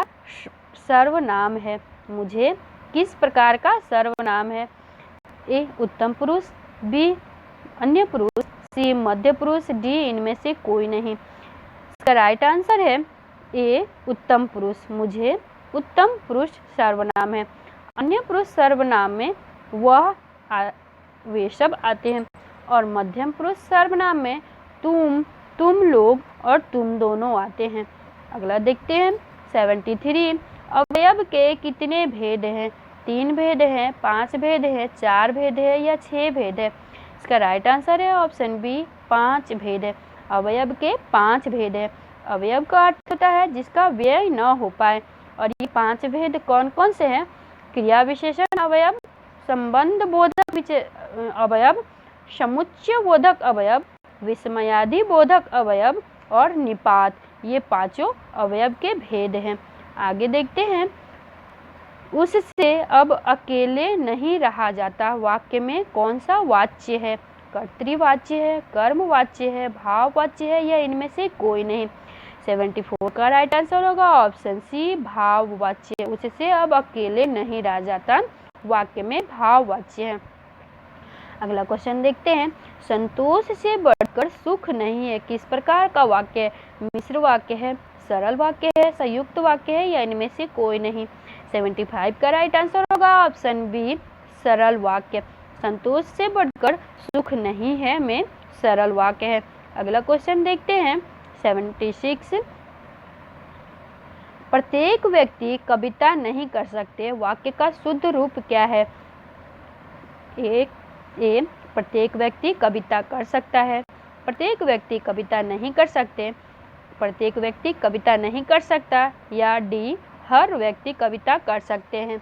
सर्वनाम है? मुझे किस प्रकार का सर्वनाम है? ए उत्तम पुरुष, बी अन्य पुरुष, सी मध्य पुरुष, डी इनमें से कोई नहीं। इसका राइट आंसर है ए उत्तम पुरुष। मुझे उत्तम पुरुष सर्वनाम है। अन्य पुरुष सर्वनाम में वह वे सब आते हैं और मध्यम पुरुष सर्वनाम में तुम लोग और तुम दोनों आते हैं। अगला देखते हैं, 73 अवयव के कितने भेद हैं? 3 भेद हैं, 5 भेद है, 4 भेद है या 6 भेद है। इसका राइट आंसर है ऑप्शन बी, 5 भेद है। अवयव के 5 भेद है। अवयव का अर्थ होता है जिसका व्यय न हो पाए, और ये 5 भेद कौन कौन से हैं? क्रिया विशेषण अवयव, संबंध बोधक अवयव, समुच्चय बोधक अवयव, विस्मयादि बोधक अवयव और निपात। ये 5 अवयव के भेद हैं। आगे देखते हैं, उससे अब अकेले नहीं रहा जाता वाक्य में कौन सा वाच्य है? कर्तृवाच्य है, कर्मवाच्य है, भाववाच्य है या इनमें से कोई नहीं। 74 का राइट आंसर होगा ऑप्शन सी, भाववाच्य। उससे अब अकेले नहीं रहा जाता वाक्य में भाववाच्य है। अगला क्वेश्चन देखते हैं, संतोष से बढ़कर सुख नहीं है किस प्रकार का वाक्य है? मिश्र वाक्य है, सरल वाक्य है, संयुक्त वाक्य है या इनमें से कोई नहीं। 75 का राइट आंसर होगा ऑप्शन बी, सरल वाक्य। संतोष से बढ़कर सुख नहीं है में सरल वाक्य है। अगला क्वेश्चन देखते हैं, 76 प्रत्येक व्यक्ति कविता नहीं कर सकते वाक्य का शुद्ध रूप क्या है? ए प्रत्येक व्यक्ति कविता कर सकता है, प्रत्येक व्यक्ति कविता नहीं कर सकते, प्रत्येक व्यक्ति कविता नहीं कर सकता या डी हर व्यक्ति कविता कर सकते हैं।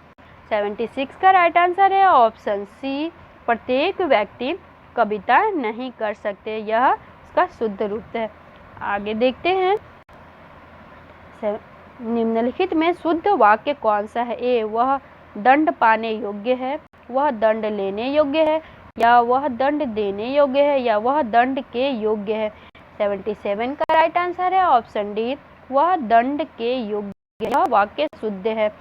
76 का राइट आंसर है ऑप्शन सी, प्रत्येक व्यक्ति कविता नहीं कर सकते। यह इसका शुद्ध रूप है। आगे देखते हैं, निम्नलिखित में शुद्ध वाक्य कौन सा है? ए वह दंड पाने योग्य है, वह दंड लेने योग्य है या वह दंड देने योग्य है या वह दंड के योग्य है। 77 का राइट आंसर है ऑप्शन डी, वह दंड के योग्य। यह वाक्य शुद्ध है।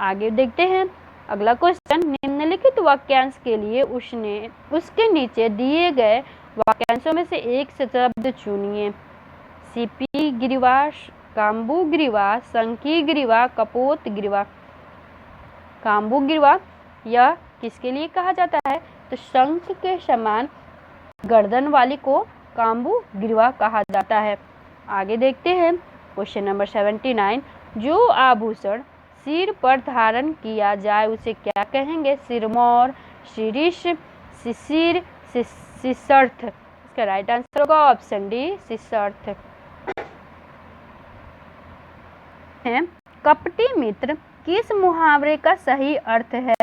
आगे देखते हैं, अगला क्वेश्चन, निम्नलिखित वाक्यांश के लिए उसके नीचे दिए गए वाक्यांशों में से एक शब्द चुनिए। सीपी ग्रीवा, काम्बू ग्रीवा, शंकी ग्रीवा, कपोत ग्रीवा। काम्बू ग्रीवा यह किसके लिए कहा जाता है? तो शंख के समान गर्दन वाली को काम्बू ग्रीवा कहा जाता है। आगे देखते हैं, क्वेश्चन नंबर 79, जो आभूषण सिर पर धारण किया जाए उसे क्या कहेंगे? सिरमौर, शिरीष, शिशिर, शिशर्थ। इसका राइट आंसर होगा ऑप्शन डी, शिशर्थ। कपटी मित्र किस मुहावरे का सही अर्थ है?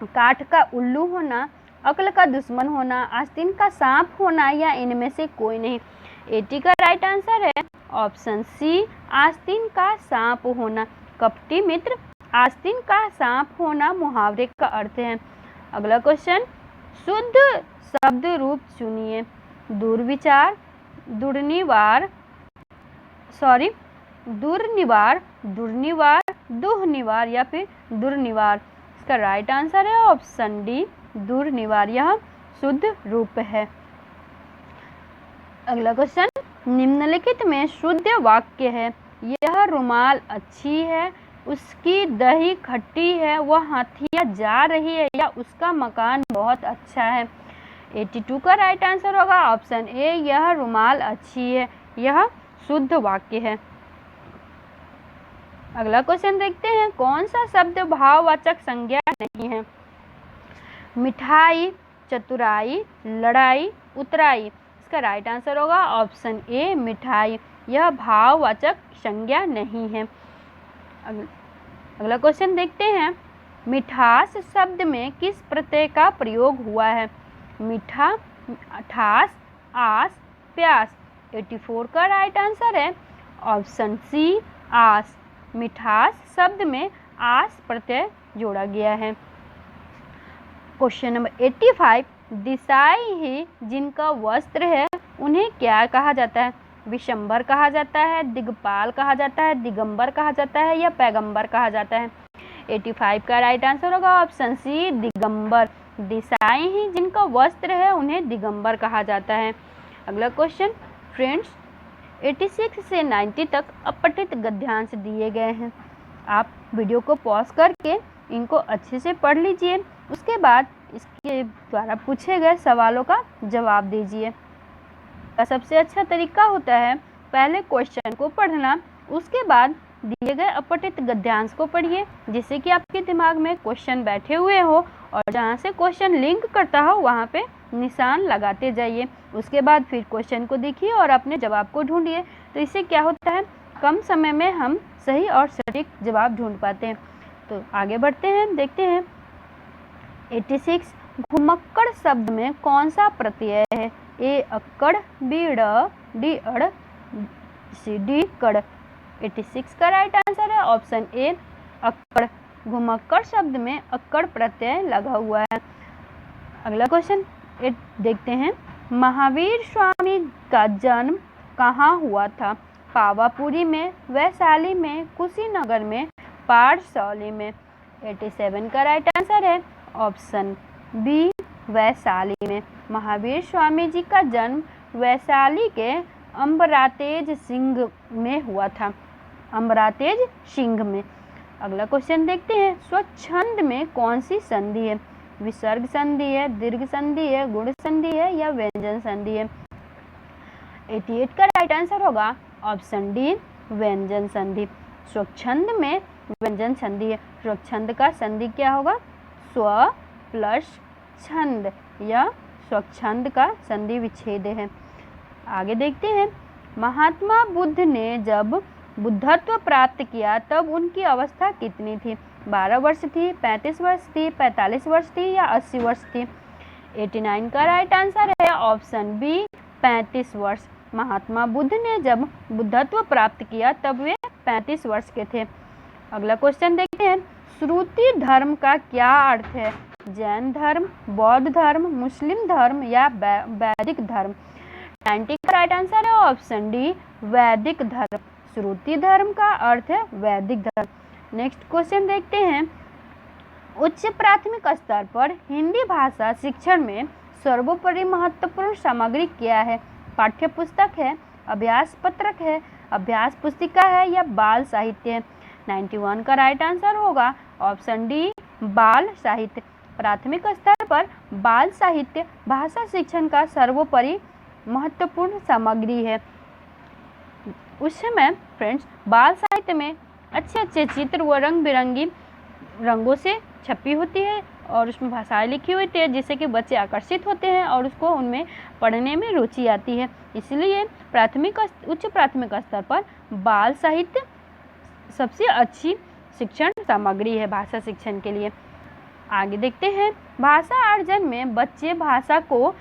काठ का उल्लू होना, अक्ल का दुश्मन होना, आस्तीन का सांप होना या इनमें से कोई नहीं। 80 का राइट आंसर है ऑप्शन सी, आस्तीन का सांप होना। कपटी मित्र, आस्तीन का सांप होना मुहावरे का अर्थ है। अगला क्वेश्चन, शुद्ध शब्द रूप चुनिए। दुर्विचार, दुर्निवार, दुर्निवार, दुर्निवार, दुहनिवार या फिर दुर्निवार। इसका राइट आंसर है ऑप्शन डी, दुर्निवार, यह शुद्ध रूप है। अगला क्वेश्चन, निम्नलिखित में शुद्ध वाक्य है। यह रुमाल अच्छी है, उसकी दही खट्टी है, वह हाथिया जा रही है, या उसका मकान बहुत अच्छा है। 82 का राइट आंसर होगा ऑप्शन ए, यह रुमाल अच्छी है, यह शुद्ध वाक्य है। अगला क्वेश्चन देखते हैं, कौन सा शब्द भाववाचक संज्ञा नहीं है। मिठाई, चतुराई, लड़ाई, उतराई। इसका राइट आंसर होगा ऑप्शन ए, मिठाई, यह भाववाचक संज्ञा नहीं है। अगला क्वेश्चन देखते हैं, मिठास शब्द में किस प्रत्यय का प्रयोग हुआ है। मीठा, ठास, आस, प्यास। 84 का राइट आंसर है ऑप्शन सी, आस, मिठास शब्द में आस प्रत्यय जोड़ा गया है। क्वेश्चन नंबर 85, दिशाई ही जिनका वस्त्र है उन्हें क्या कहा जाता है। विशंबर कहा जाता है, दिग्पाल कहा जाता है, दिगंबर कहा जाता है, या पैगंबर कहा जाता है। 85 का राइट आंसर होगा ऑप्शन सी, दिगंबर, दिशाई ही जिनका वस्त्र है उन्हें दिगंबर कहा जाता है। अगला क्वेश्चन फ्रेंड्स, 86 से 90 तक अपठित गद्यांश दिए गए हैं। आप वीडियो को पॉज करके इनको अच्छे से पढ़ लीजिए, उसके बाद इसके द्वारा पूछे गए सवालों का जवाब दीजिए। सबसे अच्छा तरीका होता है पहले क्वेश्चन को पढ़ना, उसके बाद दिए गए अपठित गद्यांश को पढ़िए, जिससे कि आपके दिमाग में क्वेश्चन बैठे हुए हो और जहाँ से क्वेश्चन लिंक करता हो वहाँ पे निशान लगाते जाइए। उसके बाद फिर क्वेश्चन को देखिए और अपने जवाब को ढूंढिए। तो इससे क्या होता है, कम समय में हम सही और सटीक जवाब ढूंढ पाते हैं। तो आगे बढ़ते हैं, देखते हैं। 86, घुमक्कड़ शब्द में कौन सा प्रत्यय है। ए अक्कड़, बी ड़, डी अड़, सी डी कड़। 86 का राइट आंसर है ऑप्शन ए, अक्कड़, घुमक्कड़ शब्द में अक्कड़ प्रत्यय लगा हुआ है। अगला क्वेश्चन देखते हैं, महावीर स्वामी का जन्म कहाँ हुआ था। पावापुरी में, वैशाली में, कुशीनगर में, पाठशाला में। 87 का राइट आंसर है ऑप्शन बी, वैशाली में। महावीर स्वामी जी का जन्म वैशाली के अम्बरातेज सिंह में हुआ था, अम्बरातेज सिंह में। अगला क्वेश्चन देखते हैं, स्वच्छंद में कौन सी संधि है। विसर्ग संधि है, दीर्घ संधि है, गुण संधि है, या व्यंजन संधि है। 88 का राइट आंसर होगा ऑप्शन डी, व्यंजन संधि। स्वच्छंद में व्यंजन संधि है। स्वच्छंद का संधि क्या होगा, स्व प्लस छंद, या स्वच्छंद का संधि विच्छेद है। आगे देखते हैं, महात्मा बुद्ध ने जब बुद्धत्व प्राप्त किया तब उनकी अवस्था कितनी थी। 12 वर्ष थी, 35 वर्ष थी, 45 वर्ष थी, या 80 वर्ष थी। 89 का राइट आंसर है ऑप्शन बी, 35 वर्ष। महात्मा बुद्ध ने जब बुद्धत्व प्राप्त किया तब वे 35 वर्ष के थे। अगला क्वेश्चन देखते हैं, श्रुति धर्म का क्या अर्थ है। जैन धर्म, बौद्ध धर्म, मुस्लिम धर्म, या वैदिक धर्म। 90 का राइट आंसर है ऑप्शन डी, वैदिक धर्म। श्रुति धर्म का अर्थ है वैदिक धर्म। नेक्स्ट क्वेश्चन देखते हैं, उच्च प्राथमिक स्तर पर हिंदी भाषा शिक्षण में सर्वोपरि महत्वपूर्ण सामग्री क्या है। पाठ्य पुस्तक है, अभ्यास पत्रक है, अभ्यास पुस्तिका है, या बाल साहित्य है। 91 का राइट आंसर होगा ऑप्शन डी, बाल साहित्य। प्राथमिक स्तर पर बाल साहित्य भाषा शिक्षण का सर्वोपरि महत्वपूर्ण सामग्री है। उस समय फ्रेंड्स बाल साहित्य में अच्छे अच्छे चित्र व रंग बिरंगी रंगों से छपी होती है और उसमें भाषाएं लिखी हुई थी, जिससे कि बच्चे आकर्षित होते हैं और उसको उनमें पढ़ने में रुचि आती है। इसलिए उच्च प्राथमिक स्तर पर बाल साहित्य सबसे अच्छी शिक्षण सामग्री है भाषा शिक्षण के लिए। आगे देखते हैं, भाषा अर्जन में बच्चे भाषा को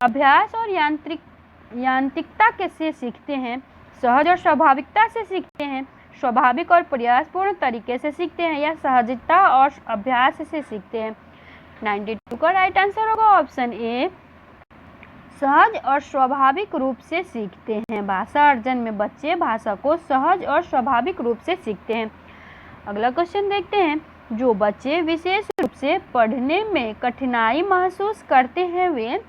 अभ्यास और यांत्रिकता से सीखते हैं, सहज और स्वाभाविकता से सीखते हैं, स्वाभाविक और प्रयासपूर्ण तरीके से सीखते हैं, या सहजता और अभ्यास से सीखते हैं। 92 का राइट आंसर होगा ऑप्शन ए, सहज और स्वाभाविक रूप से सीखते हैं। भाषा अर्जन में बच्चे भाषा को सहज और स्वाभाविक रूप से सीखते हैं। अगला क्वेश्चन देखते हैं। जो बच्चे विशेष रूप से पढ़ने में कठिनाई महसूस करते हैं वे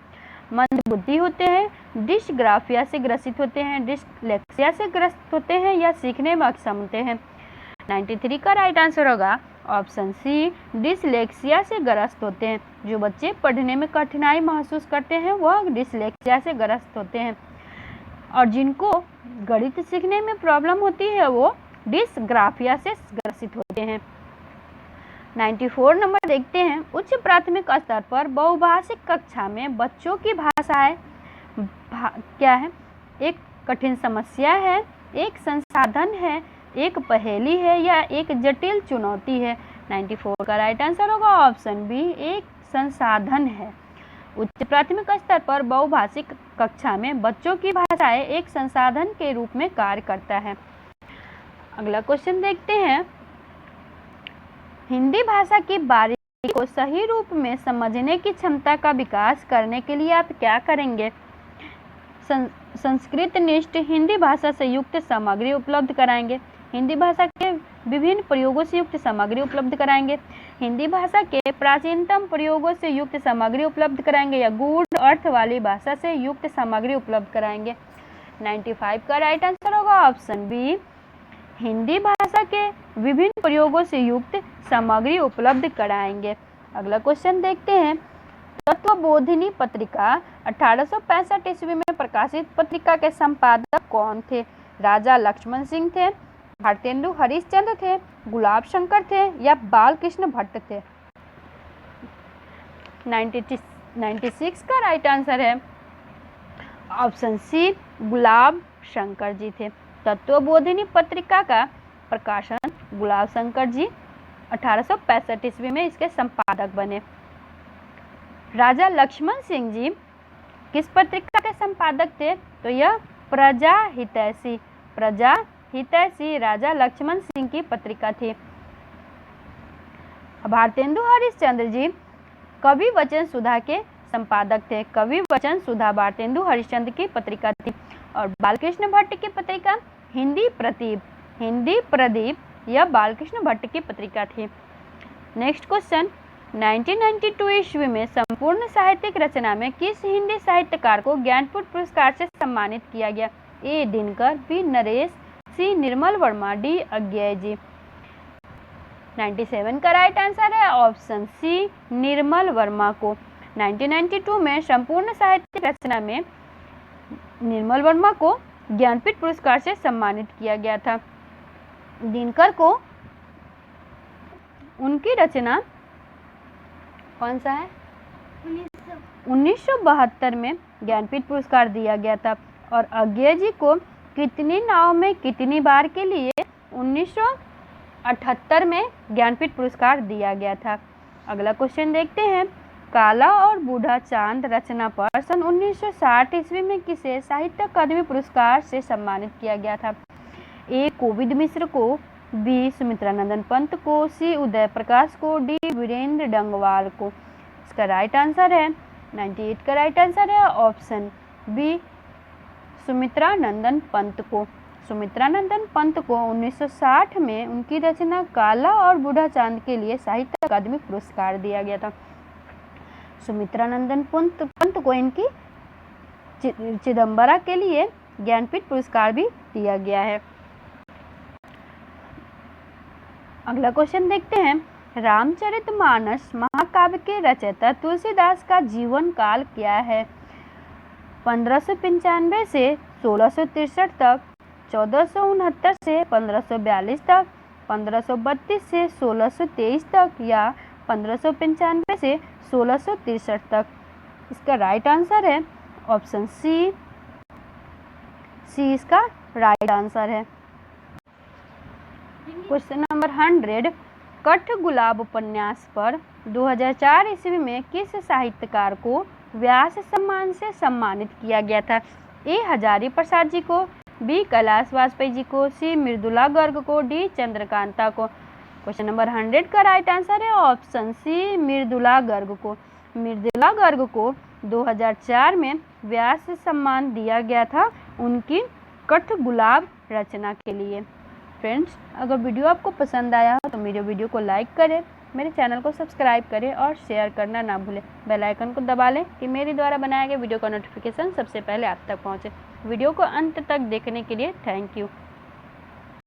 मंदबुद्धि होते हैं, डिस्ग्राफिया से ग्रसित होते हैं, डिस्लेक्सिया से ग्रस्त होते हैं या सीखने में अक्षम होते हैं। 93 का राइट आंसर होगा ऑप्शन सी, डिसलेक्सिया से ग्रस्त होते हैं। जो बच्चे पढ़ने में कठिनाई महसूस करते हैं वह डिसलेक्सिया से ग्रस्त होते हैं, और जिनको गणित सीखने में प्रॉब्लम होती है वो डिसग्राफिया से ग्रसित होते हैं। 94 नंबर देखते हैं। उच्च प्राथमिक स्तर पर बहुभाषिक कक्षा में बच्चों की भाषाएं क्या है? एक कठिन समस्या है, एक संसाधन है, एक पहेली है या एक जटिल चुनौती है। 94 का राइट आंसर होगा ऑप्शन बी, एक संसाधन है। उच्च प्राथमिक स्तर पर बहुभाषिक कक्षा में बच्चों की भाषाएं एक संसाधन के रूप में कार्य करता है। अगला क्वेश्चन देखते हैं। हिंदी भाषा की बारीकी को सही रूप में समझने की क्षमता का विकास करने के लिए आप क्या करेंगे? संस्कृत निष्ठ हिंदी भाषा से युक्त सामग्री उपलब्ध कराएंगे, हिंदी भाषा के विभिन्न प्रयोगों से युक्त सामग्री उपलब्ध कराएंगे, हिंदी भाषा के प्राचीनतम प्रयोगों से युक्त सामग्री उपलब्ध कराएंगे या गूढ़ अर्थ वाली भाषा से युक्त सामग्री उपलब्ध कराएंगे। 95 का राइट आंसर होगा ऑप्शन बी, हिंदी भाषा के विभिन्न प्रयोगों से युक्त सामग्री उपलब्ध कराएंगे। अगला क्वेश्चन देखते हैं। तत्वबोधिनी पत्रिका 1865 ईस्वी में प्रकाशित पत्रिका के संपादक कौन थे? राजा लक्ष्मण सिंह थे, भारतेंदु हरिश्चंद्र थे, गुलाब शंकर थे या बालकृष्ण भट्ट थे? 96 का राइट आंसर है ऑप्शन सी, गुलाब शंकर जी थे। तत्वबोधिनी पत्रिका का प्रकाशन गुलाब शंकर जी 1865 ईस्वी में इसके संपादक बने। राजा लक्ष्मण सिंह जी किस पत्रिका के संपादक थे? तो यह प्रजा हितैषी राजा लक्ष्मण सिंह की पत्रिका थी। भारतेंदु हरिश्चंद्र जी कवि वचन सुधा के संपादक थे। कवि वचन सुधा भारतेंदु हरिश्चंद्र की पत्रिका थी। और बालकृष्ण भट्ट की पत्रिका हिंदी प्रदीप यह बालकृष्ण भट्ट की पत्रिका थी। Next question. 1992 ईस्वी में संपूर्ण साहित्यिक रचना में किस हिंदी साहित्यकार को ज्ञानपीठ पुरस्कार से सम्मानित किया गया? ए दिनकर, बी नरेश, सी निर्मल वर्मा, डी अज्ञेय जी। 97 का राइट आंसर है ऑप्शन सी, निर्मल वर्मा को। 1992 में संपूर्ण साहित्यिक रचना में निर्मल वर्मा को ज्ञानपीठ पुरस्कार से सम्मानित किया गया था। दिनकर को उनकी रचना कौन सा है? 1972 में ज्ञानपीठ पुरस्कार दिया गया था। और अज्ञेय जी को कितनी नाव में कितनी बार के लिए 1978 में ज्ञानपीठ पुरस्कार दिया गया था। अगला क्वेश्चन देखते हैं। काला और बूढ़ा चांद रचना पर सन 1960 ईस्वी में किसे साहित्य अकादमी पुरस्कार से सम्मानित किया गया था? ए कोविद मिश्र को, बी सुमित्रानंदन पंत को, सी उदय प्रकाश को, डी वीरेंद्र डंगवाल को। इसका राइट आंसर है 98 का राइट आंसर है ऑप्शन बी, सुमित्रानंदन पंत को। सुमित्रानंदन पंत को 1960 में उनकी रचना काला और बूढ़ा चांद के लिए साहित्य अकादमी पुरस्कार दिया गया था। सुमित्रानंदन पंत को इनकी चिदंबरा के लिए ज्ञानपीठ पुरस्कार भी दिया गया है। अगला क्वेश्चन देखते हैं। रामचरितमानस महाकाव्य के रचयिता तुलसीदास का जीवन काल क्या है? 1595 से 1663 तक, 1469 से 1542 तक, 1532 से 1623 तक या 1595 से 1663 तक। इसका राइट आंसर है ऑप्शन सी इसका राइट आंसर है। Question number 100। कठगुलाब उपन्यास पर 2004 ईस्वी में किस साहित्यकार को व्यास सम्मान से सम्मानित किया गया था? ए हजारी प्रसाद जी को, बी कैलाश वाजपेयी जी को, सी मृदुला गर्ग को, डी चंद्रकांता को। क्वेश्चन नंबर 100 का राइट आंसर है ऑप्शन सी, मृदुला गर्ग को। मृदुला गर्ग को 2004 में व्यास से सम्मान दिया गया था उनकी कठ गुलाब रचना के लिए। फ्रेंड्स, अगर वीडियो आपको पसंद आया हो तो मेरे वीडियो को लाइक करें, मेरे चैनल को सब्सक्राइब करें और शेयर करना ना भूलें। बेल आइकन को दबा लें कि मेरे द्वारा बनाए गए वीडियो का नोटिफिकेशन सबसे पहले आप तक पहुंचे। वीडियो को अंत तक देखने के लिए थैंक यू।